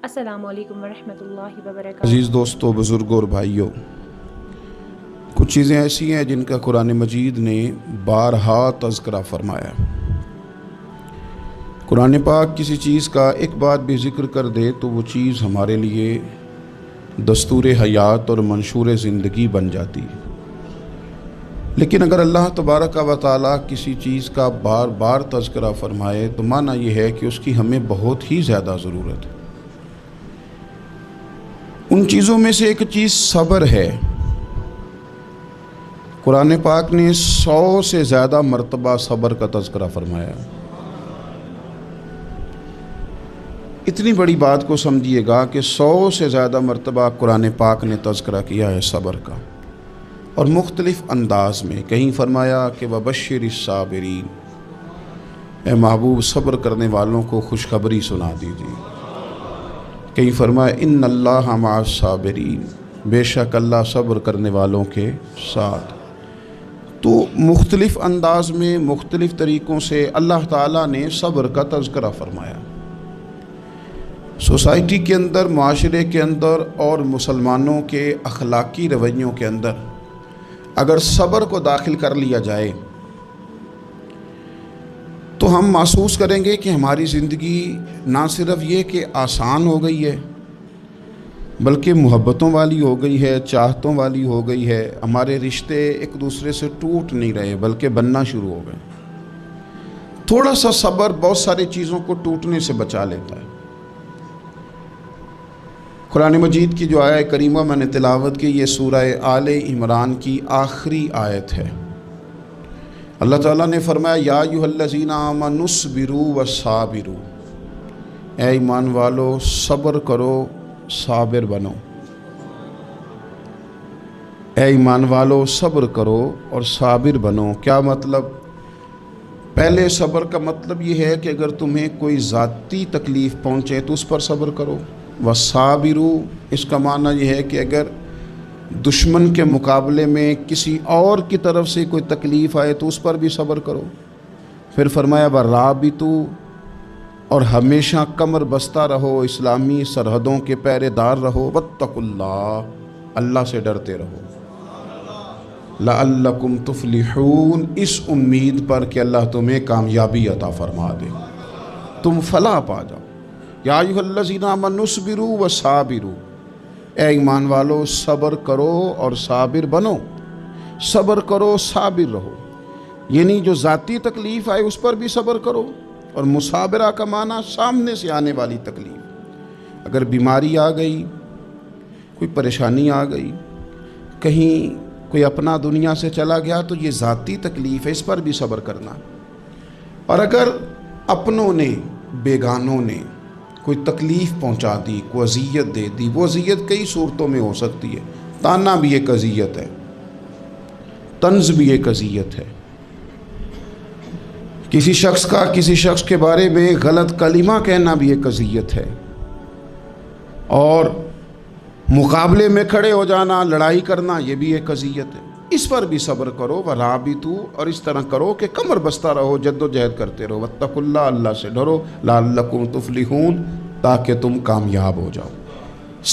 السلام علیکم ورحمۃ اللہ وبرکاتہ۔ عزیز دوستو، بزرگوں اور بھائیوں، کچھ چیزیں ایسی ہیں جن کا قرآن مجید نے بارہا تذکرہ فرمایا۔ قرآن پاک کسی چیز کا ایک بار بھی ذکر کر دے تو وہ چیز ہمارے لیے دستور حیات اور منشور زندگی بن جاتی ہے۔ لیکن اگر اللہ تبارک و تعالیٰ کسی چیز کا بار بار تذکرہ فرمائے تو معنی یہ ہے کہ اس کی ہمیں بہت ہی زیادہ ضرورت ہے۔ ان چیزوں میں سے ایک چیز صبر ہے۔ قرآن پاک نے 100 سے زیادہ مرتبہ صبر کا تذکرہ فرمایا۔ اتنی بڑی بات کو سمجھیے گا کہ 100 سے زیادہ مرتبہ قرآن پاک نے تذکرہ کیا ہے صبر کا، اور مختلف انداز میں۔ کہیں فرمایا کہ وَبَشِّرِ الصَّابِرِينَ، اے محبوب صبر کرنے والوں کو خوشخبری سنا دیجیے۔ کہیں فرمایا اِنَّ اللَّهَ مَعَ الصَّابِرِينَ، بے شک اللہ صبر کرنے والوں کے ساتھ۔ تو مختلف انداز میں، مختلف طریقوں سے اللہ تعالیٰ نے صبر کا تذکرہ فرمایا۔ سوسائٹی کے اندر، معاشرے کے اندر اور مسلمانوں کے اخلاقی رویوں کے اندر اگر صبر کو داخل کر لیا جائے تو ہم محسوس کریں گے کہ ہماری زندگی نہ صرف یہ کہ آسان ہو گئی ہے بلکہ محبتوں والی ہو گئی ہے، چاہتوں والی ہو گئی ہے۔ ہمارے رشتے ایک دوسرے سے ٹوٹ نہیں رہے بلکہ بننا شروع ہو گئے۔ تھوڑا سا صبر بہت ساری چیزوں کو ٹوٹنے سے بچا لیتا ہے۔ قرآن مجید کی جو آیت کریمہ میں نے تلاوت کی، یہ سورہ آل عمران کی آخری آیت ہے۔ اللہ تعالیٰ نے فرمایا یا ایھا الذین آمنوا اصبروا وصابروا، اے ایمان والو صبر کرو، صابر بنو۔ اے ایمان والو صبر کرو اور صابر بنو۔ کیا مطلب؟ پہلے صبر کا مطلب یہ ہے کہ اگر تمہیں کوئی ذاتی تکلیف پہنچے تو اس پر صبر کرو۔ وصابروا، اس کا معنی یہ ہے کہ اگر دشمن کے مقابلے میں کسی اور کی طرف سے کوئی تکلیف آئے تو اس پر بھی صبر کرو۔ پھر فرمایا ورابطوا، اور ہمیشہ کمر بستہ رہو، اسلامی سرحدوں کے پہرے دار رہو۔ واتقوا اللہ، اللہ سے ڈرتے رہو۔ لعلکم تفلحون، اس امید پر کہ اللہ تمہیں کامیابی عطا فرما دے، تم فلاح پا جاؤ۔ یا ایھا الذین آمنوا اصبروا وصابروا، اے ایمان والو صبر کرو اور صابر بنو۔ صبر کرو، صابر رہو، یعنی جو ذاتی تکلیف آئے اس پر بھی صبر کرو۔ اور مصابرہ کا معنی سامنے سے آنے والی تکلیف۔ اگر بیماری آ گئی، کوئی پریشانی آ گئی، کہیں کوئی اپنا دنیا سے چلا گیا تو یہ ذاتی تکلیف ہے، اس پر بھی صبر کرنا۔ اور اگر اپنوں نے، بیگانوں نے کوئی تکلیف پہنچا دی، کوئی اذیت دے دی، وہ اذیت کئی صورتوں میں ہو سکتی ہے۔ تانا بھی ایک اذیت ہے، طنز بھی ایک اذیت ہے، کسی شخص کے بارے میں غلط کلمہ کہنا بھی ایک اذیت ہے، اور مقابلے میں کھڑے ہو جانا، لڑائی کرنا، یہ بھی ایک اذیت ہے۔ اس پر بھی صبر کرو۔ ورابطوا، اور اس طرح کرو کہ کمر بستہ رہو، جد و جہد کرتے رہو۔ واتقوا اللہ، اللہ سے ڈرو۔ لعلکم تفلحون، تاکہ تم کامیاب ہو جاؤ۔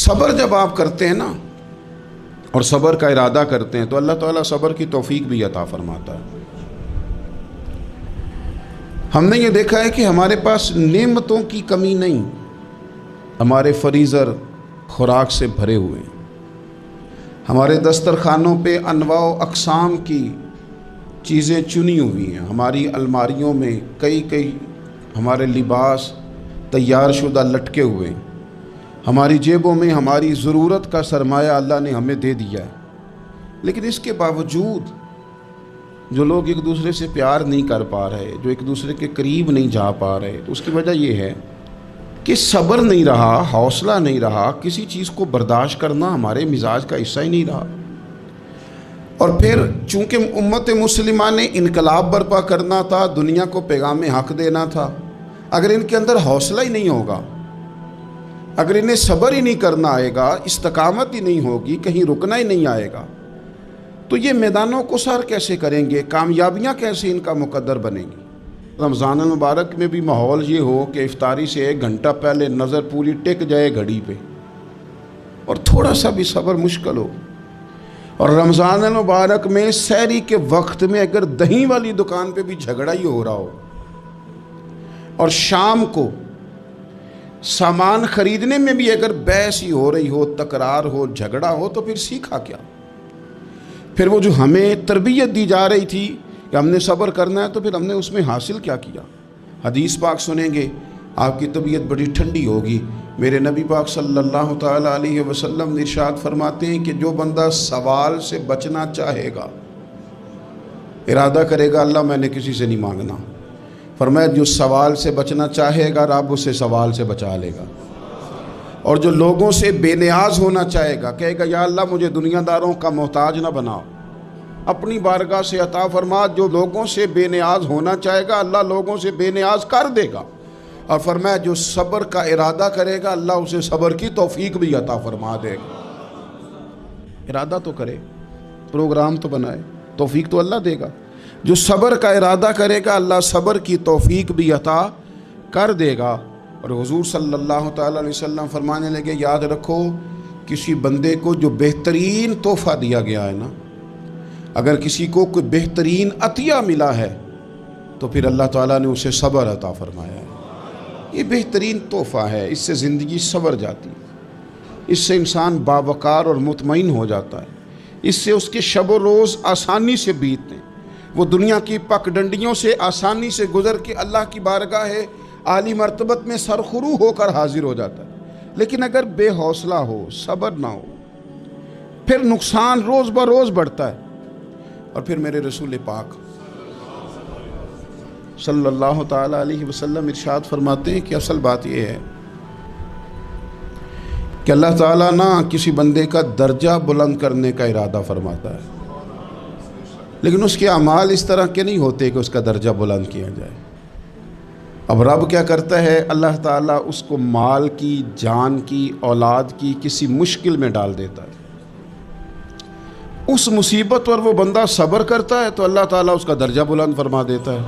صبر جب آپ کرتے ہیں نا، اور صبر کا ارادہ کرتے ہیں، تو اللہ تعالیٰ صبر کی توفیق بھی عطا فرماتا ہے۔ ہم نے یہ دیکھا ہے کہ ہمارے پاس نعمتوں کی کمی نہیں، ہمارے فریزر خوراک سے بھرے ہوئے ہیں، ہمارے دسترخوانوں پہ انواع و اقسام کی چیزیں چنی ہوئی ہیں، ہماری الماریوں میں کئی ہمارے لباس تیار شدہ لٹکے ہوئے ہیں، ہماری جیبوں میں ہماری ضرورت کا سرمایہ اللہ نے ہمیں دے دیا ہے۔ لیکن اس کے باوجود جو لوگ ایک دوسرے سے پیار نہیں کر پا رہے، جو ایک دوسرے کے قریب نہیں جا پا رہے، تو اس کی وجہ یہ ہے کہ صبر نہیں رہا، حوصلہ نہیں رہا، کسی چیز کو برداشت کرنا ہمارے مزاج کا حصہ ہی نہیں رہا۔ اور پھر چونکہ امت مسلمہ نے انقلاب برپا کرنا تھا، دنیا کو پیغام حق دینا تھا، اگر ان کے اندر حوصلہ ہی نہیں ہوگا، اگر انہیں صبر ہی نہیں کرنا آئے گا، استقامت ہی نہیں ہوگی، کہیں رکنا ہی نہیں آئے گا، تو یہ میدانوں کو سر کیسے کریں گے؟ کامیابیاں کیسے ان کا مقدر بنے گی؟ रमज़ान मुबारक में भी माहौल ये हो कि इफ्तारी से 1 घंटा पहले नज़र पूरी टिक जाए घड़ी पे, और थोड़ा सा भी सब्र मुश्किल हो। और रमज़ान मुबारक में सहरी के वक्त में अगर दही वाली दुकान पे भी झगड़ा ही हो रहा हो, और शाम को सामान खरीदने में भी अगर बहस ही हो रही हो, तकरार हो, झगड़ा हो, तो फिर सीखा क्या? फिर वो जो हमें तरबियत दी जा रही थी कि हमने सब्र करना है, तो फिर हमने उसमें हासिल क्या किया? हदीस पाक सुनेंगे, आपकी तबीयत बड़ी ठंडी होगी। मेरे नबी पाक सल्लल्लाहु ताला अलैहि वसल्लम ने इरशाद फरमाते हैं कि जो बंदा सवाल से बचना चाहेगा, इरादा करेगा अल्लाह मैंने किसी से नहीं मांगना, फरमाया जो सवाल से बचना चाहेगा रब उसे सवाल से बचा लेगा। और जो लोगों से बेनियाज होना चाहेगा, कहेगा या अल्लाह मुझे दुनियादारों का मोहताज ना बनाओ, अपनी बारगाह से अता फरमा। जो लोगों से बेनियाज होना चाहेगा अल्लाह लोगों से बेनियाज कर देगा। और फरमाया जो सब्र का इरादा करेगा अल्लाह उसे सब्र की तौफीक भी अता फरमा देगा। इरादा तो करे, प्रोग्राम तो बनाए, तौफीक तो अल्लाह देगा। जो सब्र का इरादा करेगा अल्लाह सब्र की तौफीक भी अता कर देगा। और हुजूर सल्लल्लाहु ताला अलैहि वसल्लम फरमाने लगे, याद रखो किसी बंदे को जो बेहतरीन तोहफ़ा दिया गया है ना, अगर किसी को कोई बेहतरीन अतिया मिला है तो फिर अल्लाह ताला ने उसे सब्र अता फरमाया है। ये बेहतरीन तोहफ़ा है, इससे ज़िंदगी सवर जाती है, इससे इंसान बावकार और मुतमईन हो जाता है, इससे उसके शब रोज़ आसानी से बीतते हैं, वो दुनिया की पगडंडियों से आसानी से गुज़र के अल्लाह की बारगाह है आली मर्तबत में सरखुरू होकर हाजिर हो जाता है। लेकिन अगर बेहौसला हो, सब्र ना हो, फिर नुकसान रोज़ ब रोज़ बढ़ता है। और फिर मेरे रसूल पाक सल्लल्लाहु ताला अलैहि वसल्लम इरशाद फरमाते हैं कि असल बात यह है कि अल्लाह ताला ना किसी बंदे का दर्जा बुलंद करने का इरादा फरमाता है, लेकिन उसके अमाल इस तरह के नहीं होते कि उसका दर्जा बुलंद किया जाए। अब रब क्या करता है, अल्लाह ताला उसको माल की, जान की, औलाद की किसी मुश्किल में डाल देता है। उस मुसीबत पर वो बंदा सब्र करता है तो अल्लाह ताला उसका दर्जा बुलंद फरमा देता है।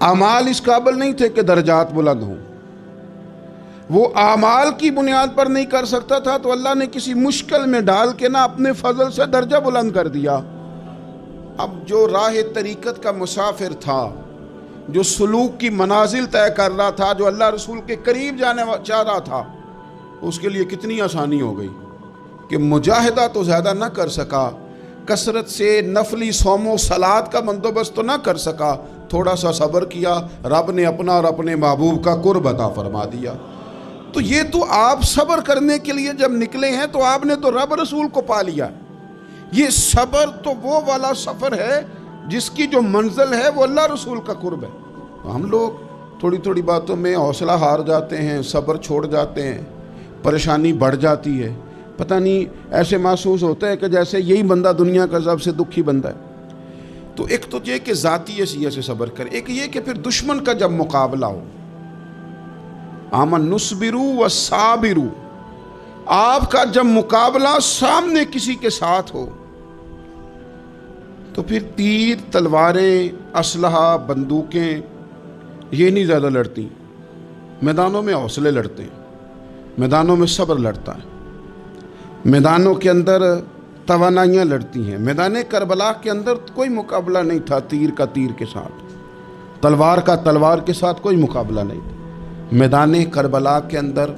अमाल इस काबिल नहीं थे कि दर्जात बुलंद हों, वो आमाल की बुनियाद पर नहीं कर सकता था तो अल्लाह ने किसी मुश्किल में डाल के ना अपने फजल से दर्जा बुलंद कर दिया। अब जो राह तरीक़त का मुसाफिर था, जो सलूक की मनाजिल तय कर रहा था, जो अल्लाह रसूल के करीब जाने चाह रहा था, उसके लिए कितनी आसानी हो गई कि मुजाहिदा तो ज़्यादा ना कर सका, कसरत से नफली सौमो सलात का बंदोबस्त तो ना कर सका, थोड़ा सा सब्र किया, रब ने अपना और अपने महबूब का कुर्ब अता फरमा दिया। तो ये तो आप सब्र करने के लिए जब निकले हैं तो आपने तो रब रसूल को पा लिया। ये सब्र तो वो वाला सफ़र है जिसकी जो मंजिल है वो अल्लाह रसूल का कुर्ब है। तो हम लोग थोड़ी थोड़ी बातों में हौसला हार जाते हैं, सब्र छोड़ जाते हैं, परेशानी बढ़ जाती है। पता नहीं ऐसे महसूस होता है कि जैसे यही बंदा दुनिया का सबसे दुखी बंदा है। तो एक तो ये कि ज़ाती हैसियत से सब्र करे, एक ये कि फिर दुश्मन का जब मुकाबला हो, आमन नुस्बिरु व साबिरु, आपका जब मुकाबला सामने किसी के साथ हो तो फिर तीर, तलवारें, असलहा, बंदूकें ये नहीं ज़्यादा लड़ती, मैदानों में हौसले लड़ते हैं, मैदानों में सब्र लड़ता है, मैदानों के अंदर तवानाइयाँ लड़ती हैं। मैदान करबला के अंदर कोई मुकाबला नहीं था तीर का तीर के साथ, तलवार का तलवार के साथ कोई मुकाबला नहीं था। मैदान करबला के अंदर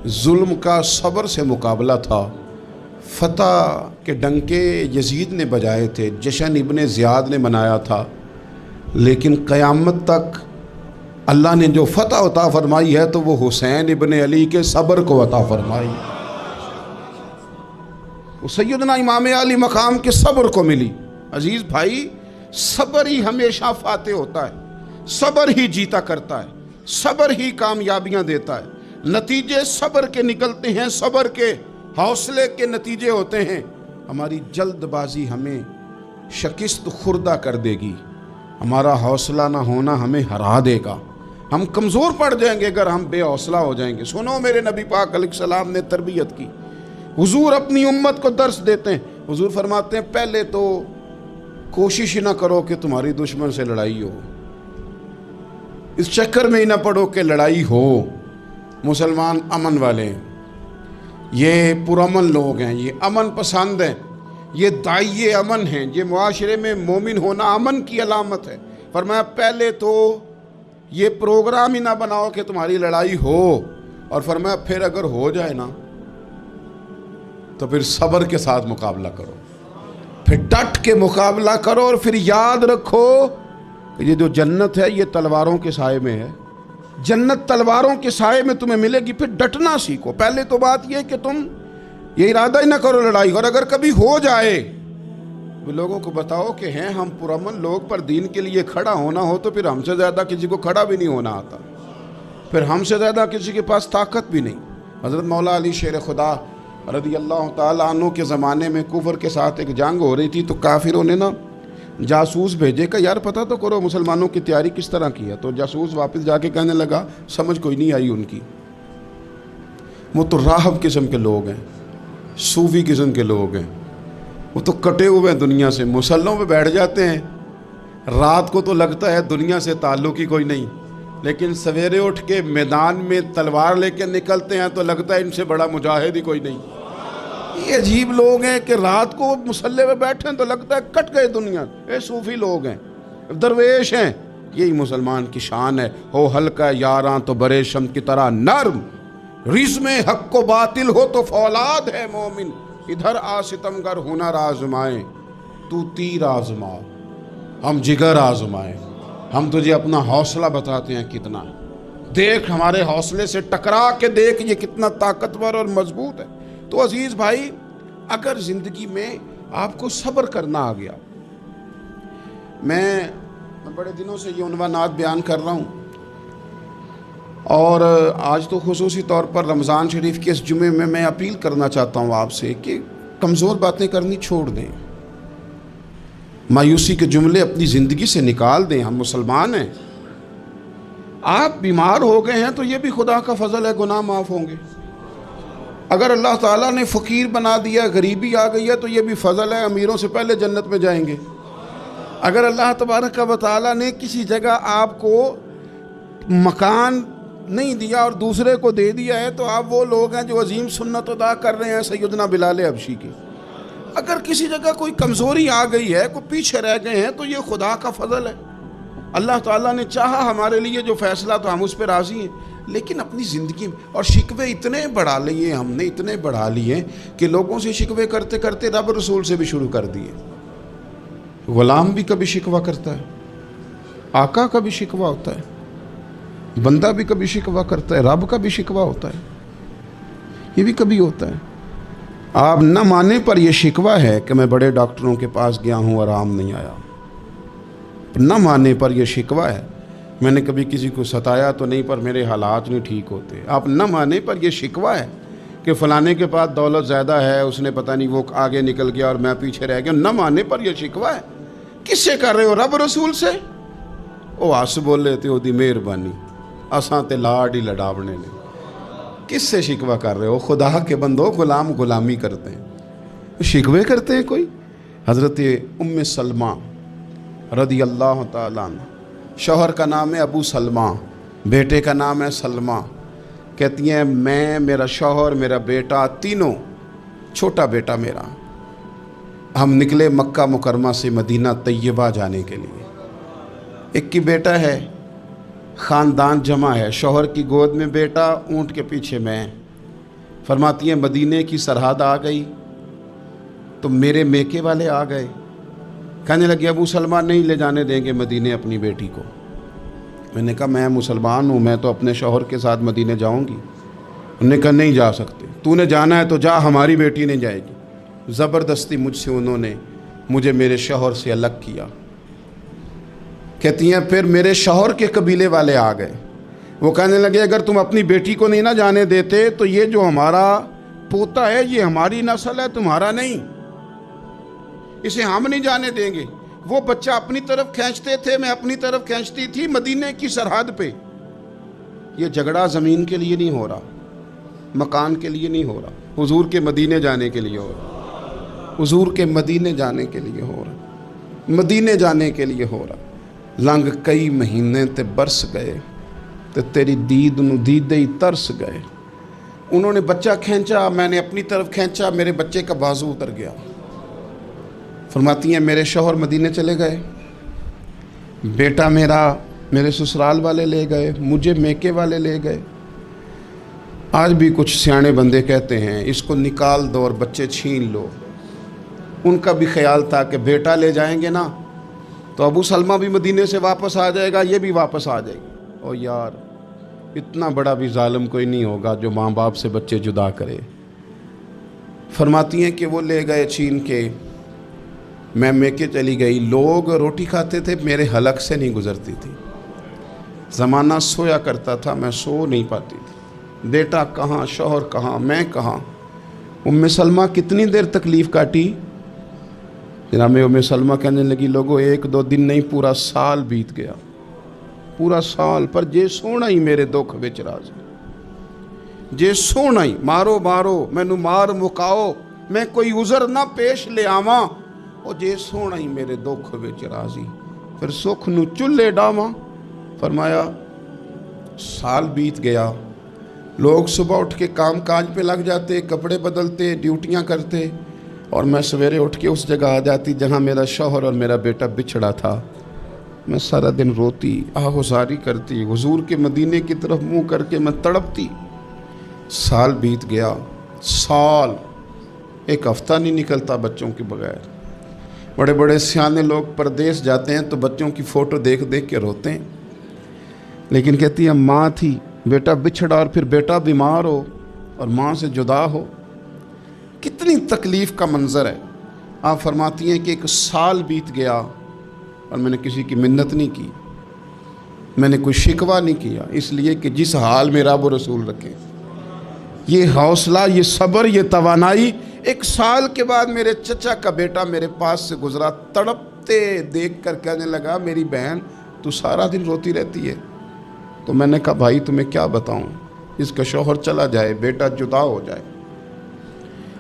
जुल्म का सब्र से मुकाबला था। फ़तह के डंके यजीद ने बजाए थे, जश्न इब्ने ज़ियाद ने मनाया था, लेकिन क़यामत तक अल्लाह ने जो फ़तह अता फरमाई है तो वो हुसैन इब्ने अली के सब्र को अता फरमाई, वो सैयदना इमाम अली मकाम के सब्र को मिली। अजीज़ भाई, सब्र ही हमेशा फाते होता है, सब्र ही जीता करता है, सब्र ही कामयाबियाँ देता है। नतीजे सब्र के निकलते हैं, सब्र के हौसले के नतीजे होते हैं। हमारी जल्दबाजी हमें शिकस्त खुर्दा कर देगी, हमारा हौसला ना होना हमें हरा देगा, हम कमज़ोर पड़ जाएंगे अगर हम बेहौसला हो जाएंगे। सुनो, मेरे नबी पाक अलैहिस्सलाम ने तरबियत की, हुजूर अपनी उम्मत को दर्स देते हैं। हुजूर फरमाते हैं पहले तो कोशिश ही ना करो कि तुम्हारी दुश्मन से लड़ाई हो, इस चक्कर में ही ना पड़ो कि लड़ाई हो। मुसलमान अमन वाले हैं, ये पुरअमन लोग हैं, ये अमन पसंद हैं, ये दाइये अमन हैं, ये मुआशरे में मोमिन होना अमन की अलामत है। फरमाया पहले तो ये प्रोग्राम ही ना बनाओ कि तुम्हारी लड़ाई हो, और फरमाया फिर अगर हो जाए ना तो फिर सब्र के साथ मुकाबला करो, फिर डट के मुकाबला करो, और फिर याद रखो ये जो जन्नत है ये तलवारों के साए में है। जन्नत तलवारों के साए में तुम्हें मिलेगी, फिर डटना सीखो। पहले तो बात यह कि तुम ये इरादा ही ना करो लड़ाई, और अगर कभी हो जाए तो लोगों को बताओ कि हैं हम पुरअमन लोग, पर दीन के लिए खड़ा होना हो तो फिर हमसे ज़्यादा किसी को खड़ा भी नहीं होना आता, फिर हमसे ज़्यादा किसी के पास ताकत भी नहीं। हज़रत मौला अली शेर खुदा रज़ी अल्लाह ताला अन्हु के ज़माने में कुफर के साथ एक जंग हो रही थी, तो काफिरों ने ना जासूस भेजे कि यार पता तो करो मुसलमानों की तैयारी किस तरह की है। तो जासूस वापस जाके कहने लगा समझ कोई नहीं आई उनकी, वो तो राहब किस्म के लोग हैं, सूफी किस्म के लोग हैं, वो तो कटे हुए हैं दुनिया से, मुसल्लों पे बैठ जाते हैं, रात को तो लगता है दुनिया से ताल्लुक़ ही कोई नहीं, लेकिन सवेरे उठ के मैदान में तलवार लेके निकलते हैं तो लगता है इनसे बड़ा मुजाहिद ही कोई नहीं। ये अजीब लोग हैं कि रात को मुसल्ले पे बैठे तो लगता है कट गए दुनिया। ये सूफी लोग हैं, दरवेश हैं, यही मुसलमान की शान है। हो हल्का यारां तो बरे शम की तरह नर्म, रिज़्म हक को बातिल हो तो फौलाद है मोमिन, इधर आ सितमगर हुनर आजमाए, तू तीर आजमा हम जिगर आजमाए। हम तुझे अपना हौसला बताते हैं कितना, देख हमारे हौसले से टकरा के देख ये कितना ताकतवर और मजबूत है। तो अजीज़ भाई, अगर ज़िंदगी में आपको सब्र करना आ गया, मैं बड़े दिनों से ये उन्वानात बयान कर रहा हूँ, और आज तो खुसूसी तौर पर रमज़ान शरीफ के इस जुमे में मैं अपील करना चाहता हूँ आपसे कि कमज़ोर बातें करनी छोड़ दें, मायूसी के जुमले अपनी ज़िंदगी से निकाल दें। हम मुसलमान हैं, आप बीमार हो गए हैं तो ये भी खुदा का फजल है, गुनाह माफ़ होंगे। अगर अल्लाह ताला ने फ़कीर बना दिया, गरीबी आ गई है, तो ये भी फजल है, अमीरों से पहले जन्नत में जाएंगे। अगर अल्लाह तबारक व तआला ने किसी जगह आपको मकान नहीं दिया और दूसरे को दे दिया है, तो आप वो लोग हैं जो अजीम सुन्नत अदा कर रहे हैं सैयदना बिलाल हबशी की। अगर किसी जगह कोई कमज़ोरी आ गई है, कोई पीछे रह गए हैं, तो ये खुदा का फजल है। अल्लाह ताला ने चाहा हमारे लिए जो फ़ैसला, तो हम उस पर राज़ी हैं। लेकिन अपनी ज़िंदगी में और शिकवे इतने बढ़ा लिए हमने, इतने बढ़ा लिए कि लोगों से शिकवे करते करते रब रसूल से भी शुरू कर दिए। ग़ुलाम भी कभी शिकवा करता है, आका का भी शिकवा होता है, बंदा भी कभी शिकवा करता है, रब का भी शिकवा होता है, ये भी कभी होता है। आप न माने पर यह शिकवा है कि मैं बड़े डॉक्टरों के पास गया हूँ, आराम नहीं आया। न माने पर यह शिकवा है मैंने कभी किसी को सताया तो नहीं, पर मेरे हालात नहीं ठीक होते। आप न माने पर यह शिकवा है कि फ़लाने के पास दौलत ज़्यादा है, उसने पता नहीं वो आगे निकल गया और मैं पीछे रह गया। न माने पर यह शिकवा है। किससे कर रहे हो? रब रसूल से। ओ हस बोले ते ओदी मेहरबानी, असां ते लाड ही लड़ावने ने। किससे शिकवा कर रहे हो? खुदा के बंदो, गुलाम गुलामी करते हैं, शिकवे करते हैं कोई। हज़रत उम्मे सलमा रज़ी अल्लाह ताला अन्हा, शौहर का नाम है अबू सलमा, बेटे का नाम है सलमा। कहती हैं मैं, मेरा शौहर, मेरा बेटा, तीनों, छोटा बेटा मेरा, हम निकले मक्का मुकरमा से मदीना तैयबा जाने के लिए। एक की बेटा है, ख़ानदान जमा है, शौहर की गोद में बेटा, ऊँट के पीछे मैं। फरमाती हैं मदीने की सरहद आ गई तो मेरे मेके वाले आ गए, कहने लगे अबू सलमा नहीं ले जाने देंगे मदीने अपनी बेटी को। मैंने कहा मैं मुसलमान हूँ, मैं तो अपने शौहर के साथ मदीने जाऊँगी। उन्होंने कहा नहीं जा सकते, तूने जाना है तो जा, हमारी बेटी नहीं जाएगी। ज़बरदस्ती मुझसे उन्होंने मुझे मेरे शौहर से अलग किया। कहती हैं फिर मेरे शौहर के कबीले वाले आ गए, वो कहने लगे अगर तुम अपनी बेटी को नहीं ना जाने देते तो ये जो हमारा पोता है ये हमारी नस्ल है, तुम्हारा नहीं, इसे हम नहीं जाने देंगे। वो बच्चा अपनी तरफ खींचते थे, मैं अपनी तरफ खींचती थी, मदीने की सरहद पे। ये झगड़ा ज़मीन के लिए नहीं हो रहा, मकान के लिए नहीं हो रहा, हुजूर के मदीने जाने के लिए हो रहा, हुजूर के मदीने जाने के लिए हो रहा, मदीने जाने के लिए हो रहा। लंघ कई महीने ते बरस गए तो तेरी दीद नू दीदे ही तरस गए। उन्होंने बच्चा खींचा, मैंने अपनी तरफ खींचा, मेरे बच्चे का बाजू उतर गया। फरमाती हैं मेरे शौहर मदीने चले गए, बेटा मेरा मेरे ससुराल वाले ले गए, मुझे मेके वाले ले गए। आज भी कुछ सियाने बंदे कहते हैं इसको निकाल दो और बच्चे छीन लो। उनका भी ख्याल था कि बेटा ले जाएंगे ना तो अबू सलमा भी मदीने से वापस आ जाएगा, ये भी वापस आ जाएगी। और यार इतना बड़ा भी जालिम कोई नहीं होगा जो माँ बाप से बच्चे जुदा करे। फरमाती हैं कि वो ले गए छीन के, मैं मेके चली गई। लोग रोटी खाते थे, मेरे हलक से नहीं गुजरती थी। ज़माना सोया करता था, मैं सो नहीं पाती थी। बेटा कहाँ, शौहर कहाँ, मैं कहाँ। उम्मे सलमा कितनी देर तकलीफ़ काटी। जनाब उम्मे सलमा कहने लगी लोगों 1-2 दिन नहीं पूरा साल बीत गया, पूरा साल। पर जे सोना ही मेरे दुख विच राज, जे सोना ही मारो मारो मैनू मार मुकाओ, मैं कोई उज़र ना पेश ले आवां, और जे सोना ही मेरे दुख विच राजी, फिर सुख नू चुल्हे डावां। फरमाया साल बीत गया, लोग सुबह उठ के काम काज पे लग जाते, कपड़े बदलते, ड्यूटियां करते, और मैं सवेरे उठ के उस जगह आ जाती जहाँ मेरा शौहर और मेरा बेटा बिछड़ा था। मैं सारा दिन रोती, आहुजारी करती, हुजूर के मदीने की तरफ मुंह करके मैं तड़पती। साल बीत गया, साल, एक हफ्ता नहीं निकलता बच्चों के बगैर। बड़े बड़े सियाने लोग परदेश जाते हैं तो बच्चों की फ़ोटो देख देख के रोते हैं, लेकिन कहती है माँ थी, बेटा बिछड़ा और फिर बेटा बीमार हो और माँ से जुदा हो, कितनी तकलीफ़ का मंज़र है। आप फरमाती हैं कि 1 साल बीत गया और मैंने किसी की मिन्नत नहीं की, मैंने कोई शिकवा नहीं किया, इसलिए कि जिस हाल में रब रसूल रखे। ये हौसला, ये सब्र, ये तवानाई 1 साल के बाद मेरे चचा का बेटा मेरे पास से गुजरा, तड़पते देख कर कहने लगा मेरी बहन तू सारा दिन रोती रहती है। तो मैंने कहा भाई तुम्हें क्या बताऊं, इसका शौहर चला जाए, बेटा जुदा हो जाए,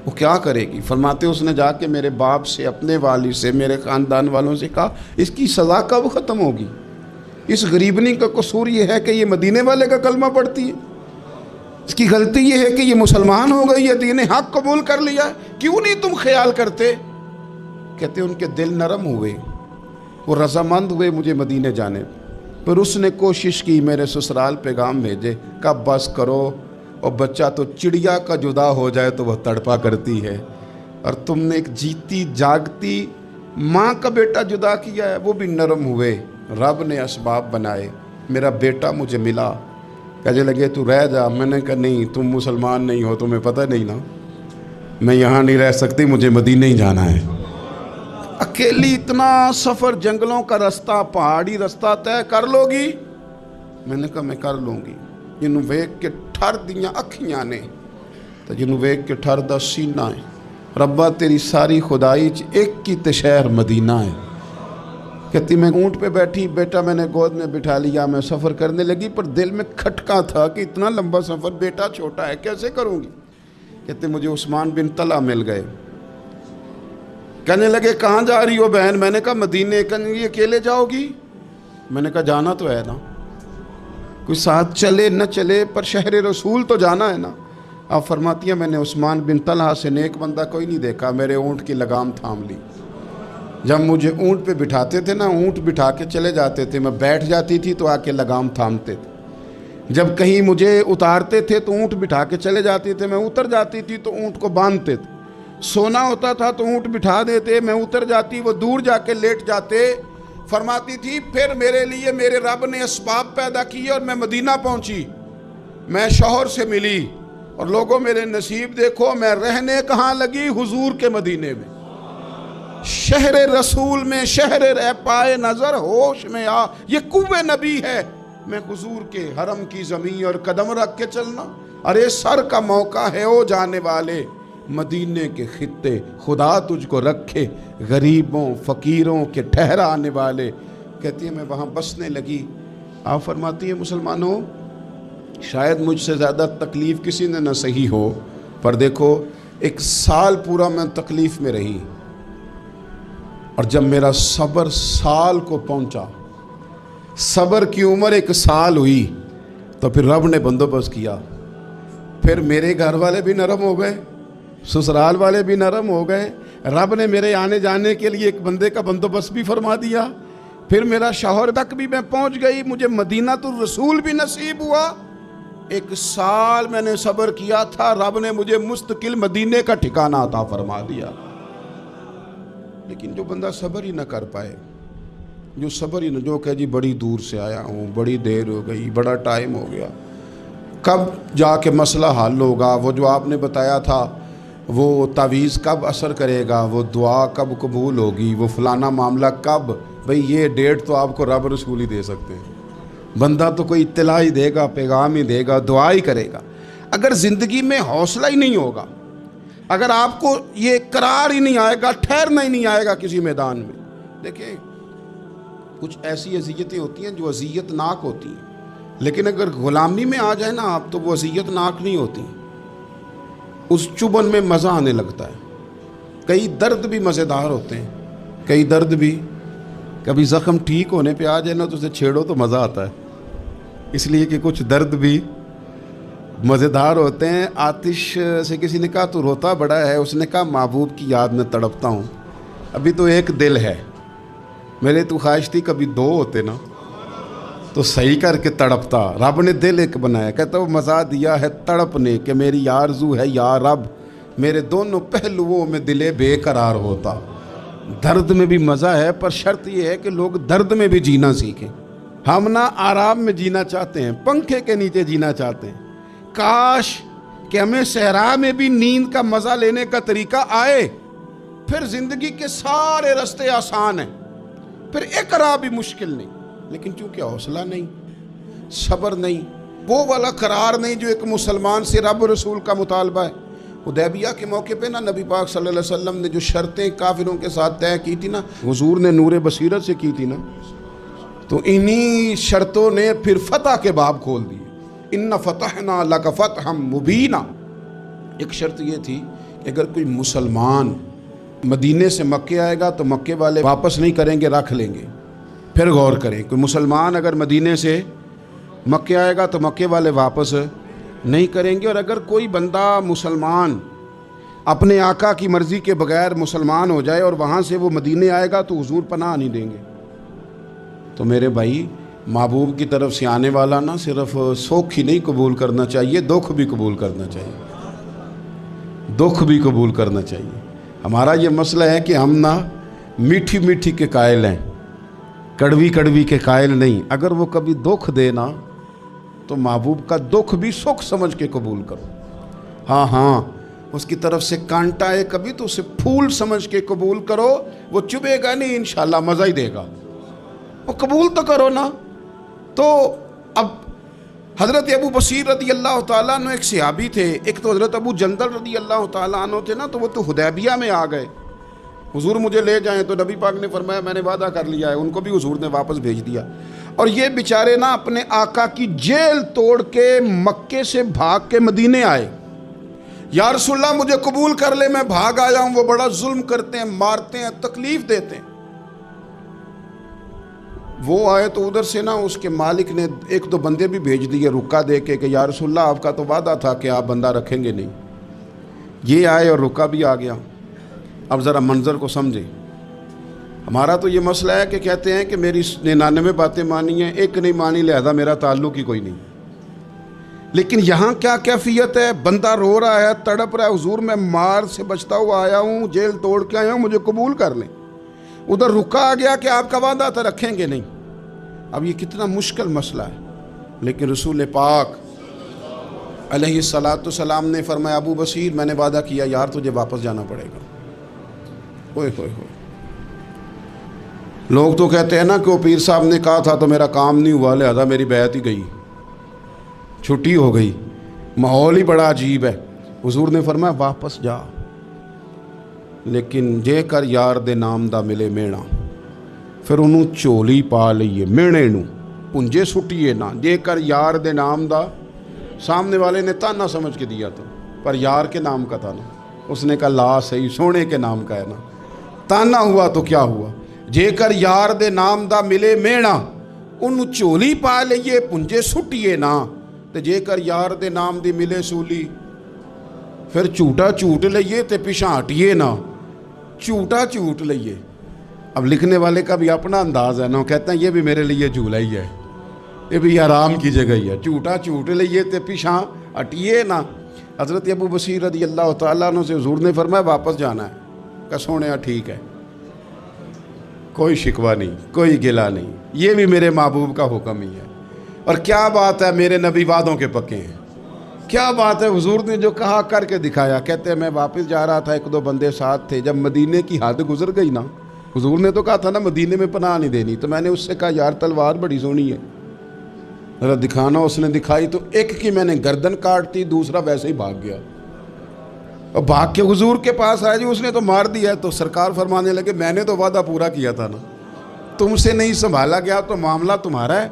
वो क्या करेगी। फरमाते उसने जाके मेरे बाप से, अपने वाली से, मेरे ख़ानदान वालों से कहा इसकी सज़ा कब ख़त्म होगी। इस गरीबनी का कसूर ये है कि ये मदीने वाले का कलमा पढ़ती है, इसकी गलती ये है कि ये मुसलमान हो गई है, दीन हक कबूल कर लिया, क्यों नहीं तुम ख्याल करते। कहते उनके दिल नरम हुए, वो रजामंद हुए मुझे मदीने जाने। पर उसने कोशिश की मेरे ससुराल पैगाम भेजे, कब बस करो, और बच्चा तो चिड़िया का जुदा हो जाए तो वह तड़पा करती है, और तुमने एक जीती जागती माँ का बेटा जुदा किया है। वो भी नरम हुए, रब ने असबाब बनाए, मेरा बेटा मुझे मिला। कहने लगे तू रह जा। मैंने कहा नहीं, तुम मुसलमान नहीं हो, तुम्हें पता नहीं ना, मैं यहाँ नहीं रह सकती, मुझे मदीने ही जाना है। अकेली इतना सफ़र, जंगलों का रास्ता, पहाड़ी रास्ता तय कर लोगी। मैंने कहा मैं कर लूँगी। जिन्हों वेख के ठर दियाँ अखियाँ ने तो जिन्हों वेख के ठर दा सीना है। रब्बा तेरी सारी खुदाई च एक ही ते शहर मदीना है। कहती मैं ऊँट पे बैठी, बेटा मैंने गोद में बिठा लिया, मैं सफ़र करने लगी, पर दिल में खटका था कि इतना लंबा सफ़र, बेटा छोटा है, कैसे करूँगी। कहते मुझे उस्मान बिन तला मिल गए, कहने लगे कहाँ जा रही हो बहन। मैंने कहा मदीने। कहने अकेले जाओगी। मैंने कहा जाना तो है ना, कोई साथ चले न चले पर शहर रसूल तो जाना है ना। आप फरमाती हैं मैंने उस्मान बिन तलहा से नेक बंदा कोई नहीं देखा, मेरे ऊँट की लगाम थाम ली। जब मुझे ऊँट पे बिठाते थे ना, ऊँट बिठा के चले जाते थे, मैं बैठ जाती थी तो आके लगाम थामते थे। जब कहीं मुझे उतारते थे तो ऊँट बिठा के चले जाते थे, मैं उतर जाती थी तो ऊँट को बांधते थे। सोना होता था तो ऊँट बिठा देते, मैं उतर जाती, वो दूर जाके लेट जाते। फरमाती थी फिर मेरे लिए मेरे रब ने असबाब पैदा किए और मैं मदीना पहुंची, मैं शौहर से मिली, और लोगों मेरे नसीब देखो, मैं रहने कहाँ लगी, हुजूर के मदीने में, शहर रसूल में, शहर रह पाए नजर होश में आ। ये कुव्वे नबी है, मैं हुजूर के हरम की ज़मीन और कदम रख के चलना। अरे सर का मौका है ओ जाने वाले, मदीने के खित्ते खुदा तुझको रखे, गरीबों फ़कीरों के ठहराने वाले। कहती है मैं वहाँ बसने लगी। आप फरमाती है मुसलमानों, शायद मुझसे ज़्यादा तकलीफ़ किसी ने न सही हो, पर देखो 1 साल पूरा मैं तकलीफ़ में रही, और जब मेरा सब्र साल को पहुँचा सब्र की उम्र 1 साल हुई तो फिर रब ने बंदोबस्त किया, फिर मेरे घर वाले भी नरम हो गए, ससुराल वाले भी नरम हो गए, रब ने मेरे आने जाने के लिए एक बंदे का बंदोबस्त भी फरमा दिया, फिर मेरा शौहर तक भी मैं पहुंच गई, मुझे मदीना तो रसूल भी नसीब हुआ। 1 साल मैंने सब्र किया था, रब ने मुझे मुस्तकिल मदीने का ठिकाना अता फरमा दिया। लेकिन जो बंदा सब्र ही ना कर पाए, जो सब्र ही न, जो कहे जी बड़ी दूर से आया हूँ, बड़ी देर हो गई, बड़ा टाइम हो गया, कब जाके मसला हल होगा, वो जो आपने बताया था वो तावीज़ कब असर करेगा, वो दुआ कब कबूल होगी, वो फलाना मामला कब, भाई ये डेट तो आपको रब रसूल ही दे सकते हैं। बंदा तो कोई इत्तला ही देगा, पैगाम ही देगा, दुआ ही करेगा। अगर ज़िंदगी में हौसला ही नहीं होगा, अगर आपको ये करार ही नहीं आएगा, ठहरना ही नहीं आएगा किसी मैदान में। देखिए कुछ ऐसी अज़ियतें होती हैं जो अज़ियतनाक होती हैं, लेकिन अगर ग़ुलामी में आ जाए ना आप तो वो अज़ियतनाक नहीं होती, उस चुभन में मज़ा आने लगता है। कई दर्द भी मज़ेदार होते हैं, कई दर्द भी, कभी ज़ख्म ठीक होने पे आ जाए ना तो उसे छेड़ो तो मज़ा आता है, इसलिए कि कुछ दर्द भी मज़ेदार होते हैं। आतिश से किसी ने कहा तू रोता बड़ा है, उसने कहा महबूब की याद में तड़पता हूँ, अभी तो एक दिल है, मेरे तो ख्वाहिश थी कभी 2 होते ना तो सही करके तड़पता। रब ने दिल एक बनाया, कहता वो मज़ा दिया है तड़पने के, मेरी आरज़ू है या रब मेरे दोनों पहलुओं में दिले बेकरार होता। दर्द में भी मज़ा है, पर शर्त ये है कि लोग दर्द में भी जीना सीखें। हम ना आराम में जीना चाहते हैं, पंखे के नीचे जीना चाहते हैं। काश कि हमें सहरा में भी नींद का मज़ा लेने का तरीका आए, फिर ज़िंदगी के सारे रास्ते आसान हैं, फिर इकरा भी मुश्किल नहीं। लेकिन चूँकि हौसला नहीं, सब्र नहीं, वो वाला करार नहीं जो एक मुसलमान से रब रसूल का मुतालबा है। हुदैबिया के मौके पे ना नबी पाक सल्लल्लाहु अलैहि वसल्लम ने जो शर्तें काफिरों के साथ तय की थी ना, हुजूर ने नूरे बसीरत से की थी ना, तो इन्हीं शर्तों ने फिर फतह के बाब खोल दिए। इन्ना फतहना लका फतहम मुबीना। एक शर्त ये थी कि अगर कोई मुसलमान मदीने से मक्के आएगा तो मक्के वाले वापस नहीं करेंगे, रख लेंगे। फिर गौर करें, कोई मुसलमान अगर मदीने से मक्के आएगा तो मक्के वाले वापस नहीं करेंगे, और अगर कोई बंदा मुसलमान अपने आका की मर्ज़ी के बगैर मुसलमान हो जाए और वहाँ से वो मदीने आएगा तो हुजूर पनाह नहीं देंगे। तो मेरे भाई, महबूब की तरफ से आने वाला ना सिर्फ सुख ही नहीं कबूल करना चाहिए, दुख भी कबूल करना चाहिए, दुख भी कबूल करना चाहिए। हमारा ये मसला है कि हम ना मीठी मीठी के कायल हैं, कड़वी कड़वी के कायल नहीं। अगर वो कभी दुख दे ना तो महबूब का दुख भी सुख समझ के कबूल करो। हाँ हाँ, उसकी तरफ से कांटा है कभी तो उसे फूल समझ के कबूल करो, वो चुभेगा नहीं, इंशाल्लाह मज़ा ही देगा, वो कबूल तो करो ना। तो अब हज़रत अबू बसीर रदी अल्लाह ताला अन्हु एक सहाबी थे, एक तो हज़रत अबू जंदल रदी अल्लाह ताला अन्हु थे ना, तो वो तो हुदैबिया में आ गए, हुजूर मुझे ले जाएं, तो नबी पाक ने फरमाया मैंने वादा कर लिया है, उनको भी हुजूर ने वापस भेज दिया। और ये बेचारे ना अपने आका की जेल तोड़ के मक्के से भाग के मदीने आए। या रसूलल्लाह मुझे कबूल कर ले, मैं भाग आया हूँ, वो बड़ा जुल्म करते हैं, मारते हैं, तकलीफ देते हैं। वो आए तो उधर से ना उसके मालिक ने 1-2 बंदे भी भेज दिए रुका दे के कि या रसूलल्लाह आपका तो वादा था कि आप बंदा रखेंगे नहीं। ये आए और रुका भी आ गया। अब ज़रा मंज़र को समझे। हमारा तो ये मसला है कि कहते हैं कि मेरी 99 बातें मानी हैं, एक नहीं मानी, लिहाजा मेरा ताल्लुक ही कोई नहीं। लेकिन यहाँ क्या कैफियत है, बंदा रो रहा है, तड़प रहा है, हुजूर मैं मार से बचता हुआ आया हूँ, जेल तोड़ के आया हूँ, मुझे कबूल कर लें। उधर रुका आ गया कि आपका वादा था रखेंगे नहीं। अब ये कितना मुश्किल मसला है, लेकिन रसूल पाक अलैहिस्सलाम ने फरमाया अबू बसीर मैंने वादा किया यार तुझे वापस जाना पड़ेगा। ओए होए होए, लोग तो कहते हैं ना कि वो पीर साहब ने कहा था तो मेरा काम नहीं हुआ, लिहाजा मेरी बैत ही गई, छुट्टी हो गई। माहौल ही बड़ा अजीब है। हुजूर ने फरमाया वापस जा, लेकिन जे कर यार दे नाम दा मिले मेणा, फिर उन्होंने झोली पा लीए, मेणे नू पुंजे सुटिए ना। जे कर यार दे नाम दा, सामने वाले ने ताना समझ के दिया था, पर यार के नाम का था ना, उसने कहा ला सही, सोने के नाम का है ना, ताना हुआ तो क्या हुआ। जेकर यार दे नाम दा मिले मेणा, ਉਹਨੂੰ ਝੋਲੀ ਪਾ ਲਈਏ ਪੁੰਜੇ ਸੁੱਟੀਏ ਨਾ, ਤੇ ਜੇਕਰ ਯਾਰ ਦੇ ਨਾਮ ਦੀ ਮਿਲੇ ਸੂਲੀ ਫਿਰ ਝੂਠਾ ਝੂਠ लइए तो पिछा हटिए ना, झूठा झूठ लइए। अब लिखने वाले का भी अपना अंदाज़ है ना, कहते हैं ये भी मेरे लिए झूला ही है, ये भी आराम की जगह ही है। झूठा झूठ लइए तो पिछा हटिए ना। हज़रत अबू बसीर रज़ी अल्लाह तआला अन्हु से हुज़ूर ने फरमाया वापस जाना है। कहा सोने ठीक है, कोई शिकवा नहीं, कोई गिला नहीं, ये भी मेरे महबूब का हुक्म ही है। और क्या बात है, मेरे नबी वादों के पक्के हैं। क्या बात है, हुजूर ने जो कहा करके दिखाया। कहते हैं मैं वापस जा रहा था, एक दो बंदे साथ थे, जब मदीने की हद गुजर गई ना, हुजूर ने तो कहा था ना मदीने में पनाह नहीं देनी, तो मैंने उससे कहा यार तलवार बड़ी सोहनी है, ज़रा दिखाना। उसने दिखाई तो एक की मैंने गर्दन काट दी, दूसरा वैसे ही भाग गया और भाग के हुजूर के पास आया जी, उसने तो मार दिया। तो सरकार फरमाने लगे मैंने तो वादा पूरा किया था ना, तुमसे नहीं संभाला गया तो मामला तुम्हारा है।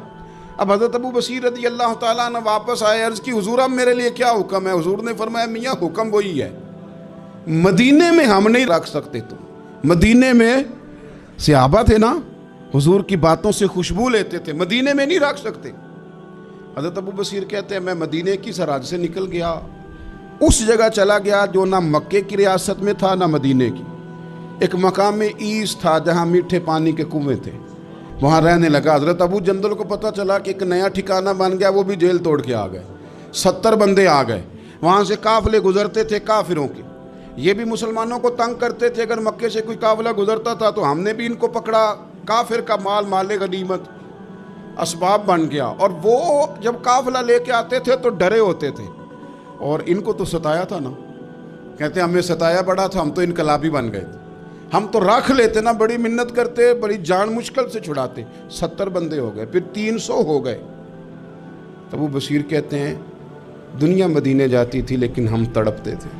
अब हज़रत अबू बसीर रज़ी अल्लाह ताला अन्हु वापस आए, अर्ज़ की हुजूर अब मेरे लिए क्या हुक्म है। हुजूर ने फरमाया मियाँ हुक्म वही है, मदीने में हम नहीं रख सकते तुम। मदीने में सहाबा थे ना, हुजूर की बातों से खुशबू लेते थे, मदीने में नहीं रख सकते। हज़रत अबू बसीर कहते हैं मैं मदीने की सरहद से निकल गया, उस जगह चला गया जो ना मक्के की रियासत में था ना मदीने की। एक मकाम में ईस था जहाँ मीठे पानी के कुएँ थे, वहाँ रहने लगा। हज़रत अबू जंदल को पता चला कि एक नया ठिकाना बन गया, वो भी जेल तोड़ के आ गए। 70 बंदे आ गए, वहाँ से काफ़िले गुजरते थे काफिरों के, ये भी मुसलमानों को तंग करते थे। अगर मक्के से कोई काफ़िला गुजरता था तो हमने भी इनको पकड़ा, काफिर का माल माले गनीमत असबाब बन गया। और वो जब काफ़िला लेके आते थे तो डरे होते थे, और इनको तो सताया था ना। कहते हमें सताया बड़ा था, हम तो इनकलाबी बन गए थे, हम तो रख लेते ना, बड़ी मिन्नत करते, बड़ी जान मुश्किल से छुड़ाते। 70 बंदे हो गए, फिर 300 हो गए। तब वो बशीर कहते हैं दुनिया मदीने जाती थी लेकिन हम तड़पते थे,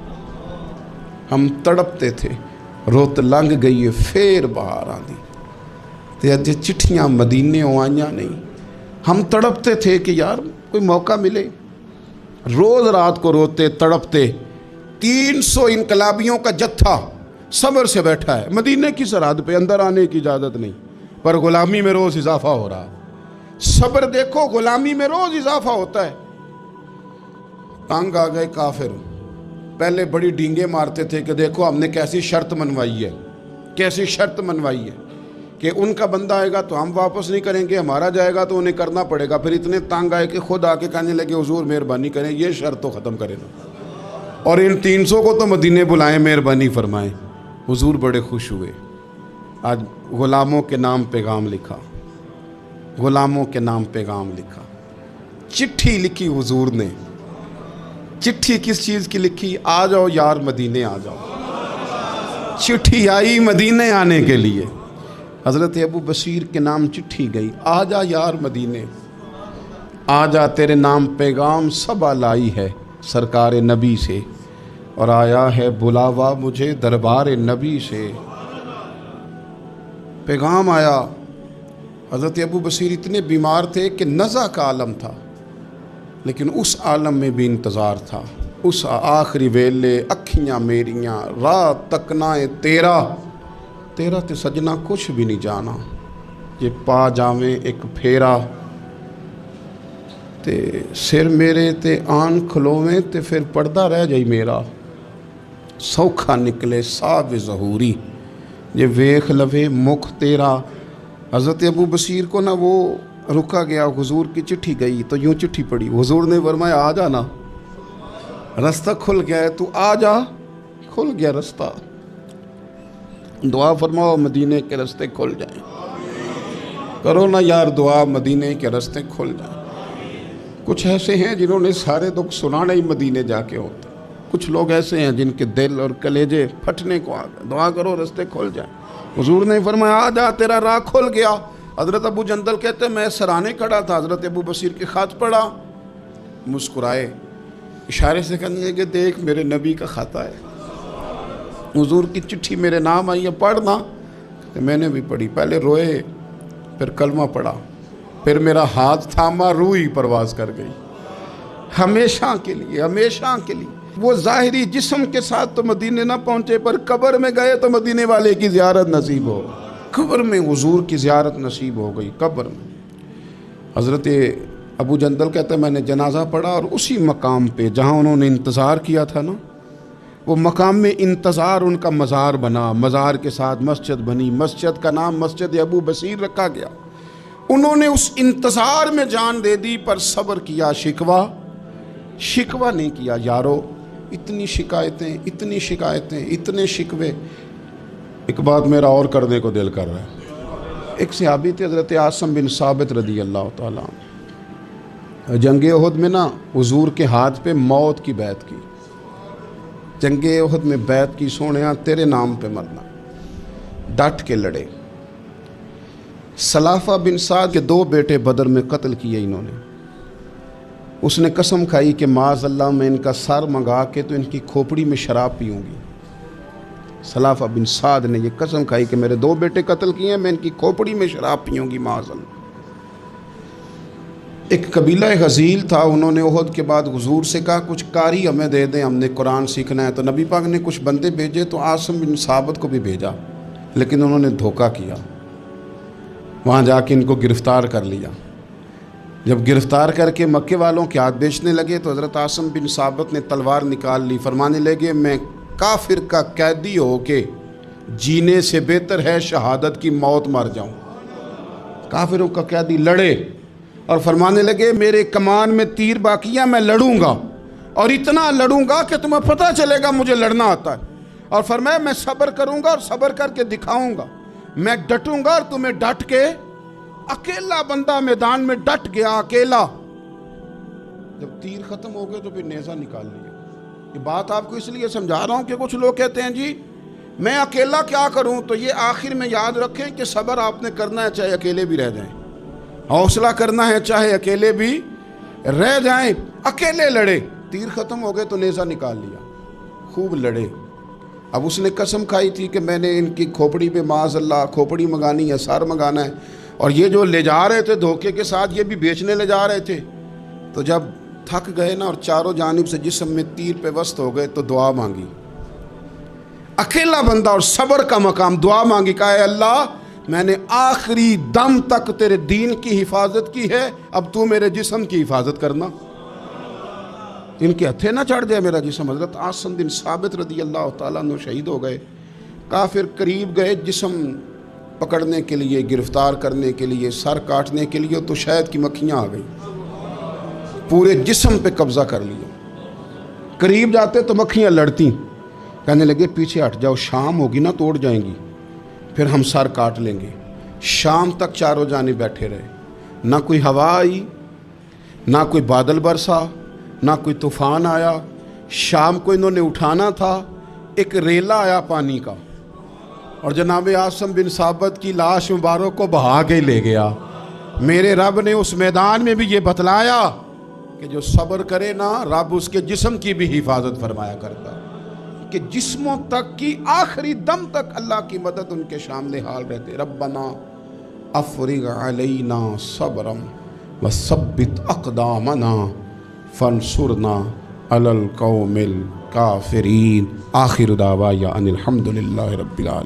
हम तड़पते थे। रोत लंघ गई है फिर बाहर आंदी ते अज चिट्ठियाँ मदीने आईयां नहीं। हम तड़पते थे कि यार कोई मौका मिले, रोज़ रात को रोते तड़पते। 300 इनकलाबियों का जत्था सब्र से बैठा है मदीने की सरहद पे, अंदर आने की इजाज़त नहीं, पर ग़ुलामी में रोज़ इजाफा हो रहा है। सब्र देखो, ग़ुलामी में रोज़ इजाफा होता है। तंग आ गए काफिर, पहले बड़ी डींगे मारते थे कि देखो हमने कैसी शर्त मनवाई है, कैसी शर्त मनवाई है कि उनका बंदा आएगा तो हम वापस नहीं करेंगे, हमारा जाएगा तो उन्हें करना पड़ेगा। फिर इतने तंग आए कि खुद आके कहने लगे हुजूर मेहरबानी करें, ये शर्त तो ख़त्म करें ना, और इन 300 को तो मदीने बुलाएं, मेहरबानी फरमाएं। हुजूर बड़े खुश हुए। आज ग़ुलामों के नाम पैगाम लिखा, ग़ुलामों के नाम पैगाम लिखा, चिट्ठी लिखी हुजूर ने। चिट्ठी किस चीज़ की लिखी? आ जाओ यार मदीने आ जाओ। चिट्ठी आई मदीने आने के लिए। हज़रत अबू बशीर के नाम चिट्ठी गई, आ जा यार मदीने, आ जा तेरे नाम पैगाम सब लाई है सरकार नबी से, और आया है बुलावा मुझे दरबार नबी से। पैगाम आया। हज़रत अबू बशीर इतने बीमार थे कि नज़ा का आलम था, लेकिन उस आलम में भी इंतज़ार था। उस आखिरी वेले अखियाँ मेरियाँ रात तकनाए तेरा, तेरा ते सजना कुछ भी नहीं जाना, जे पा जावे एक फेरा, ते सिर मेरे ते आन खलोवें ते फिर पर्दा रह जाई मेरा। सौखा निकले साब ज़हूरी, ये वेख लवे मुख तेरा। हज़रत अबू बशीर को ना वो रुका गया, हुजूर की चिट्ठी गई तो यूँ चिट्ठी पड़ी। हुजूर ने फरमाया आ जा ना, रास्ता खुल गया है, तू आ जा, खुल गया रास्ता। दुआ फरमाओ मदीने के रास्ते खुल जाएं, करो ना यार दुआ मदीने के रास्ते खुल जाएं। कुछ ऐसे हैं जिन्होंने सारे दुख सुनाने ही मदीने जाके होते, कुछ लोग ऐसे हैं जिनके दिल और कलेजे फटने को आ गए। दुआ करो रास्ते खुल जाएं। हुजूर ने फरमाया आ जा, तेरा राह खुल गया। हज़रत अबू जंदल कहते मैं सराहने खड़ा था, हज़रत अबू बशीर के ख़त पढ़ा, मुस्कुराए, इशारे से कहने लगे देख मेरे नबी का ख़त है, हुजूर की चिट्ठी मेरे नाम आई है, पढ़ना। तो मैंने भी पढ़ी, पहले रोए फिर कलमा पढ़ा, फिर मेरा हाथ थामा, रूह ही परवाज़ कर गई हमेशा के लिए, हमेशा के लिए। वो ज़ाहिरी जिस्म के साथ तो मदीने ना पहुँचे, पर कब्र में गए तो मदीने वाले की ज़ियारत नसीब हो, कब्र में हुजूर की ज़ियारत नसीब हो गई। कब्र में حضرت ابو جندل کہتے ہیں میں نے جنازہ پڑھا اور اسی مقام پہ جہاں انہوں نے انتظار کیا تھا نا، وہ مقام میں انتظار ان کا مزار بنا، مزار کے ساتھ مسجد بنی، مسجد کا نام مسجد ابو بصیر رکھا گیا۔ انہوں نے اس انتظار میں جان دے دی، پر صبر کیا، شکوہ نہیں کیا۔ یارو اتنی شکایتیں، اتنے شکوے۔ ایک بات میرا اور کرنے کو دل کر رہا ہے۔ ایک صحابی تھے حضرت عاصم بن ثابت رضی اللہ تعالیٰ عنہ، جنگ احد میں نا حضور کے ہاتھ پہ موت کی بیعت کی، جنگ احد میں بیعت کی، سونیا تیرے نام پہ مرنا، ڈٹ کے لڑے۔ سلافہ بن سعد کے 2 بیٹے بدر میں قتل کیے انہوں نے۔ اس نے قسم کھائی کہ معاذ اللہ میں ان کا سر منگا کے تو ان کی کھوپڑی میں شراب پیوں گی۔ سلافہ بن سعد نے یہ قسم کھائی کہ میرے 2 بیٹے قتل کیے ہیں، میں ان کی کھوپڑی میں شراب پیوں گی معاذ اللہ۔ ایک قبیلہ غزیل تھا، انہوں نے احد کے بعد حضور سے کہا کچھ قاری ہمیں دے دیں، ہم نے قرآن سیکھنا ہے۔ تو نبی پاک نے کچھ بندے بھیجے، تو عاصم بن ثابت کو بھی بھیجا، لیکن انہوں نے دھوکہ کیا، وہاں جا کے ان کو گرفتار کر لیا۔ جب گرفتار کر کے مکے والوں کے ہاتھ بیچنے لگے تو حضرت عاصم بن ثابت نے تلوار نکال لی، فرمانے لگے میں کافر کا قیدی ہو کے جینے سے بہتر ہے شہادت کی موت مر جاؤں۔ کافروں کا قیدی لڑے اور فرمانے لگے میرے کمان میں تیر باقی ہے، میں لڑوں گا اور اتنا لڑوں گا کہ تمہیں پتہ چلے گا مجھے لڑنا آتا ہے۔ اور فرمایا میں صبر کروں گا اور صبر کر کے دکھاؤں گا، میں ڈٹوں گا اور تمہیں ڈٹ کے۔ اکیلا بندہ میدان میں ڈٹ گیا، اکیلا۔ جب تیر ختم ہو گئے تو پھر نیزہ نکال لیا۔ یہ بات آپ کو اس لیے سمجھا رہا ہوں کہ کچھ لوگ کہتے ہیں جی میں اکیلا کیا کروں، تو یہ آخر میں یاد رکھیں کہ صبر آپ نے کرنا ہے چاہے اکیلے بھی رہ جائیں، حوصلہ کرنا ہے چاہے اکیلے بھی رہ جائیں۔ اکیلے لڑے، تیر ختم ہو گئے تو نیزہ نکال لیا، خوب لڑے۔ اب اس نے قسم کھائی تھی کہ میں نے ان کی کھوپڑی پہ معاذ اللہ کھوپڑی منگانی ہے، سار منگانا ہے، اور یہ جو لے جا رہے تھے دھوکے کے ساتھ یہ بھی بیچنے لے جا رہے تھے۔ تو جب تھک گئے نا اور چاروں جانب سے جسم میں تیر پہ وسط ہو گئے تو دعا مانگی، اکیلا بندہ اور صبر کا مقام، دعا مانگی، کہا اے اللہ میں نے آخری دم تک تیرے دین کی حفاظت کی ہے، اب تو میرے جسم کی حفاظت کرنا، ان کے ہتھے نہ چڑھ جائے میرا جسم۔ حضرت عاصم بن ثابت رضی اللہ تعالیٰ عنہ شہید ہو گئے۔ کافر قریب گئے جسم پکڑنے کے لیے، گرفتار کرنے کے لیے، سر کاٹنے کے لیے، تو شہد کی مکھیاں آ گئیں، پورے جسم پہ قبضہ کر لیا۔ قریب جاتے تو مکھیاں لڑتی، کہنے لگے پیچھے ہٹ جاؤ، شام ہوگی نا توڑ جائیں گی، پھر ہم سر کاٹ لیں گے۔ شام تک چاروں جانب بیٹھے رہے، نہ کوئی ہوا آئی، نہ کوئی بادل برسا، نہ کوئی طوفان آیا۔ شام کو انہوں نے اٹھانا تھا، ایک ریلا آیا پانی کا، اور جناب عاصم بن ثابت کی لاش مبارک کو بہا کے لے گیا۔ میرے رب نے اس میدان میں بھی یہ بتلایا کہ جو صبر کرے نا رب اس کے جسم کی بھی حفاظت فرمایا کرتا، کہ جسموں تک کی آخری دم تک اللہ کی مدد ان کے شامل حال رہتے۔ ربنا افرغ علینا صبرا وثبت اقدامنا فانصرنا علی القوم الکافرین۔ آخر دعوایا ان الحمد للہ رب العالمین۔